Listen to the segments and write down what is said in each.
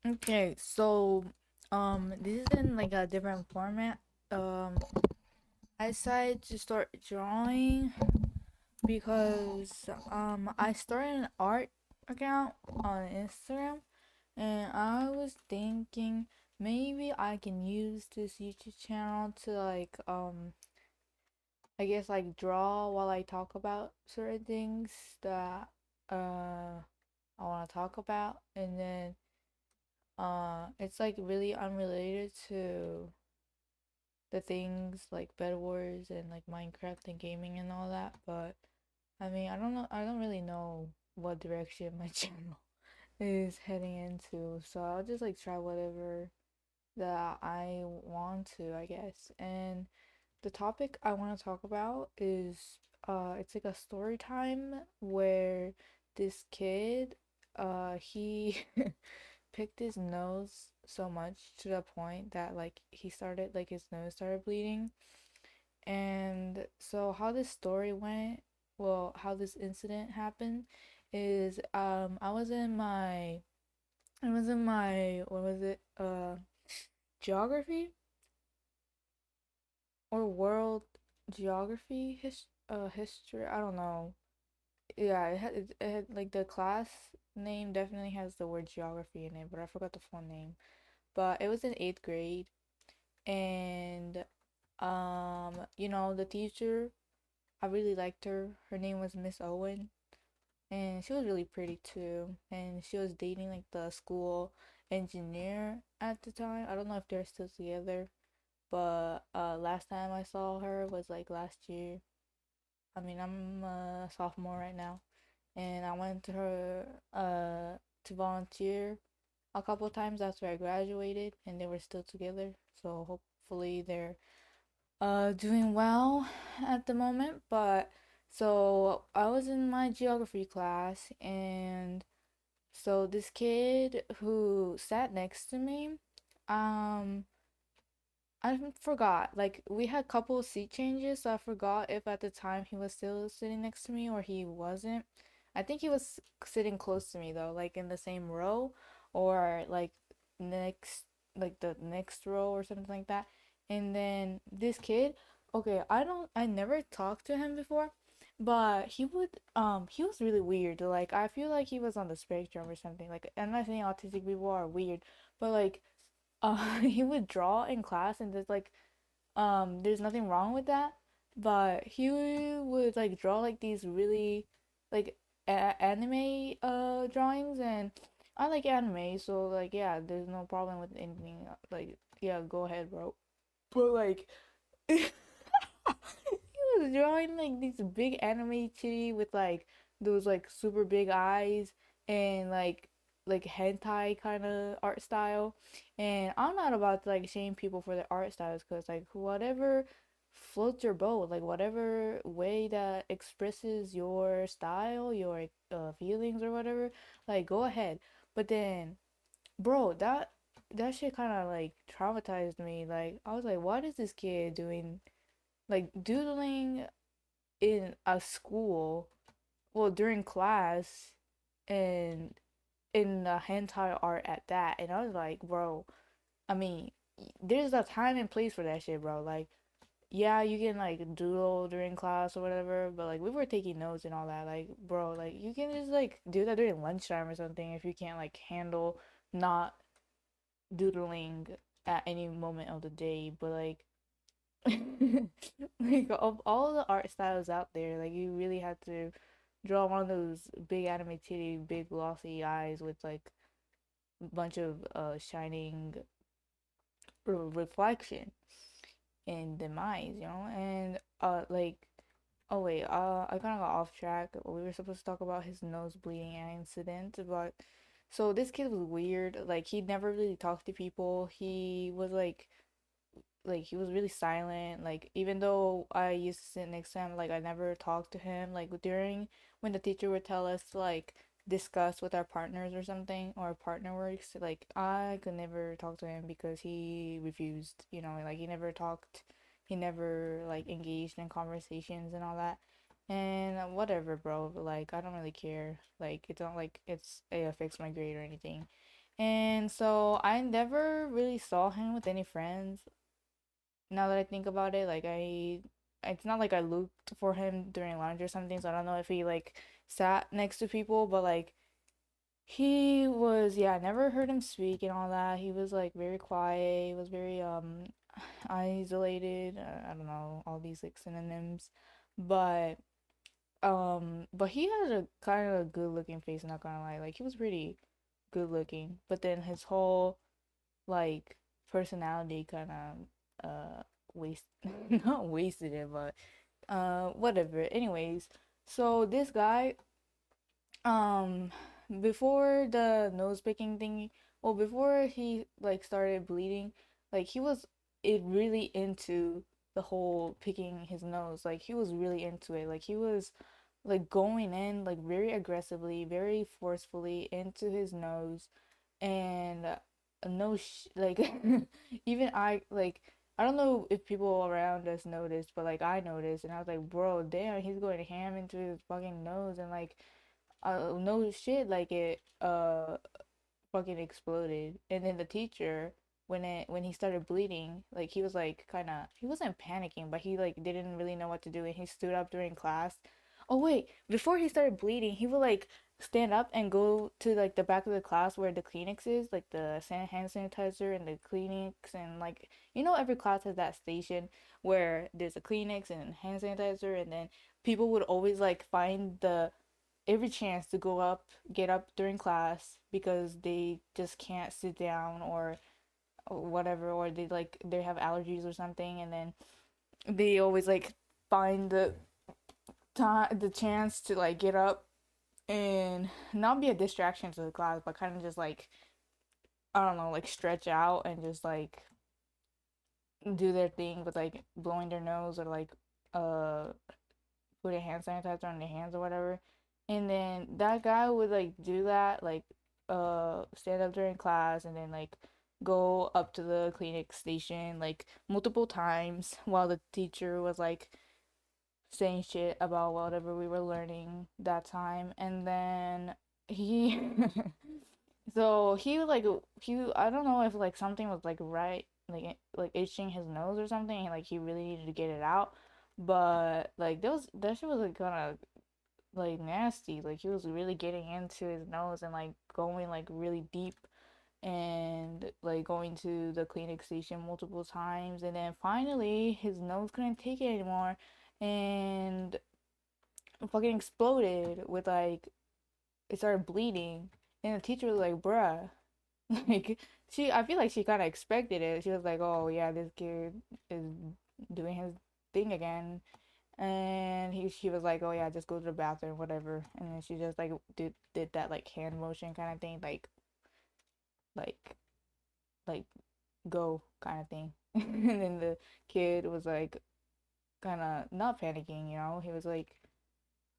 Okay, so this is in like a different format. Um I decided to start drawing because I started an art account on Instagram, and I was thinking maybe I can use this YouTube channel to like I guess like draw while I talk about certain things that I want to talk about, and then it's like really unrelated to the things like Bed Wars and like Minecraft and gaming and all that. But I mean, I don't know, I don't really know what direction my channel is heading into, so I'll just like try whatever that I want to, I guess. And the topic I want to talk about is it's like a story time where this kid he picked his nose so much to the point that like he started like his nose started bleeding. And so how this story went, well, how this incident happened is I was in my what was it? Geography or world geography history, I don't know. Yeah, it had like the class name definitely has the word geography in it, but I forgot the full name. But it was in 8th grade, and the teacher, I really liked her. Her name was Miss Owen, and she was really pretty too. And she was dating like the school engineer at the time. I don't know if they're still together, but last time I saw her was like last year. I mean, I'm a sophomore right now, and I went to her to volunteer a couple times after I graduated, and they were still together. So hopefully they're doing well at the moment. But so I was in my geography class, and so this kid who sat next to me, um I forgot. Like we had a couple seat changes, so I forgot if at the time he was still sitting next to me or he wasn't. I think he was sitting close to me though, like in the same row or like next like the next row or something like that. And then this kid, okay, I never talked to him before, but he was really weird. Like I feel like he was on the spectrum or something. Like I'm not saying autistic people are weird, but like he would draw in class, and there's nothing wrong with that, but he would like draw like these really like anime drawings, and I like anime, so like yeah, there's no problem with anything, like yeah, go ahead, bro. But like he was drawing like these big anime titty with like those like super big eyes, and like hentai kind of art style. And I'm not about to like shame people for their art styles, because like whatever floats your boat, like whatever way that expresses your style, your feelings or whatever, like go ahead. But then bro, that shit kind of like traumatized me. Like I was like, what is this kid doing, like doodling in a school, well, during class, and in the hentai art at that. And I was like, bro, I mean, there's a time and place for that shit, bro. Like, yeah, you can like doodle during class or whatever, but like we were taking notes and all that. Like, bro, like you can just like do that during lunchtime or something if you can't like handle not doodling at any moment of the day. But like like of all the art styles out there, like you really have to draw one of those big anime titty, big glossy eyes with like a bunch of shining reflection in the eyes, and like oh wait, I kind of got off track. We were supposed to talk about his nose bleeding incident, but so this kid was weird. Like he never really talked to people. He was like he was really silent. Like even though I used to sit next to him, like I never talked to him, like during when the teacher would tell us to like discuss with our partners or something, or partner works, like I could never talk to him because he refused, like he never talked, he never like engaged in conversations and all that. And whatever, bro, like I don't really care. Like it's not like it affects my grade or anything. And so I never really saw him with any friends. Now that I think about it, like it's not like I looked for him during lunch or something, so I don't know if he like sat next to people, but like he was, yeah, I never heard him speak and all that. He was like very quiet. He was very isolated. I don't know all these like synonyms, but but he had a kind of a good looking face. Not gonna lie, like he was pretty good looking. But then his whole like personality kind of waste not wasted it, but whatever. Anyways, so this guy um, before the nose picking thing, well, before he like started bleeding, like he was it really into the whole picking his nose. Like he was really into it. Like he was like going in like very aggressively, very forcefully into his nose, and no like even I like I don't know if people around us noticed, but like I noticed, and I was like, bro, damn, he's going ham into his fucking nose, and like no shit, like it fucking exploded. And then the teacher, when he started bleeding, like he was like kind of he wasn't panicking, but he like didn't really know what to do, and he stood up during class. Oh wait, before he started bleeding, he would like stand up and go to like the back of the class where the Kleenex is, like the hand sanitizer and the Kleenex, and like every class has that station where there's a Kleenex and hand sanitizer, and then people would always like find the every chance to go up, get up during class because they just can't sit down or whatever, or they have allergies or something, and then they always like find the chance to like get up and not be a distraction to the class, but kind of just like I don't know, like stretch out and just like do their thing with like blowing their nose or like uh putting hand sanitizer on their hands or whatever. And then that guy would like do that, like stand up during class and then like go up to the clinic station like multiple times while the teacher was like saying shit about whatever we were learning that time. And then he so he was like I don't know if like something was like right like itching his nose or something, and like he really needed to get it out. But like that shit was like kind of like nasty. Like he was really getting into his nose and like going like really deep and like going to the clinic station multiple times, and then finally his nose couldn't take it anymore and fucking exploded with like it started bleeding, and the teacher was like, bruh, like I feel like she kind of expected it. She was like, oh yeah, this kid is doing his thing again. And she was like, oh yeah, just go to the bathroom, whatever. And then she just like did that like hand motion kind of thing, like like go kind of thing. And then the kid was like kind of not panicking, he was like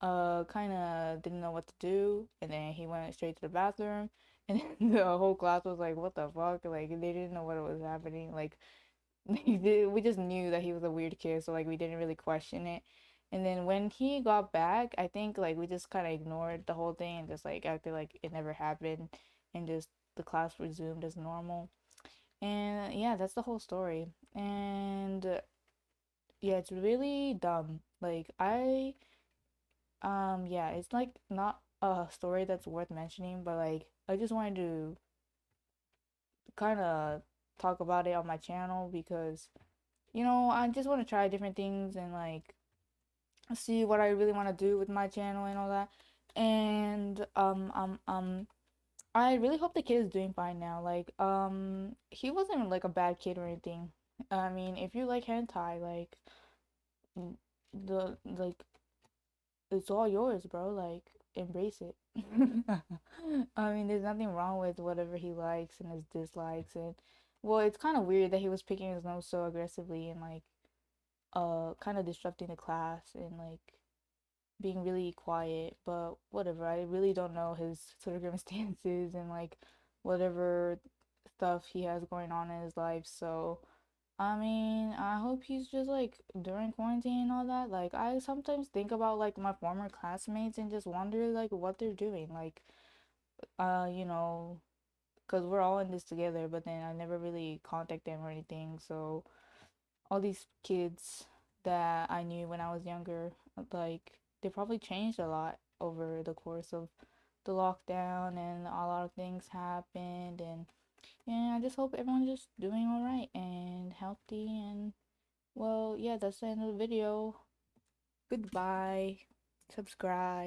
kind of didn't know what to do, and then he went straight to the bathroom, and the whole class was like, what the fuck, like they didn't know what was happening, like we just knew that he was a weird kid, so like we didn't really question it. And then when he got back, I think like we just kind of ignored the whole thing and just like acted like it never happened, and just the class resumed as normal. And yeah, that's the whole story. And yeah, it's really dumb. Like yeah, it's like not a story that's worth mentioning, but like I just wanted to kind of talk about it on my channel because I just want to try different things and like see what I really want to do with my channel and all that. And I really hope the kid is doing fine now. Like he wasn't like a bad kid or anything. I mean, if you like hentai, like the like it's all yours, bro. Like embrace it. I mean, there's nothing wrong with whatever he likes and his dislikes, and well, it's kind of weird that he was picking his nose so aggressively and like kind of disrupting the class and like being really quiet, but whatever. I really don't know his circumstances and like whatever stuff he has going on in his life. So, I mean, I hope he's just like during quarantine and all that. Like, I sometimes think about like my former classmates and just wonder like what they're doing. Like, you know, because we're all in this together. But then I never really contact them or anything. So all these kids that I knew when I was younger, like they probably changed a lot over the course of the lockdown, and a lot of things happened. And I just hope everyone's just doing all right and healthy. And well, yeah, that's the end of the video. Goodbye. Subscribe.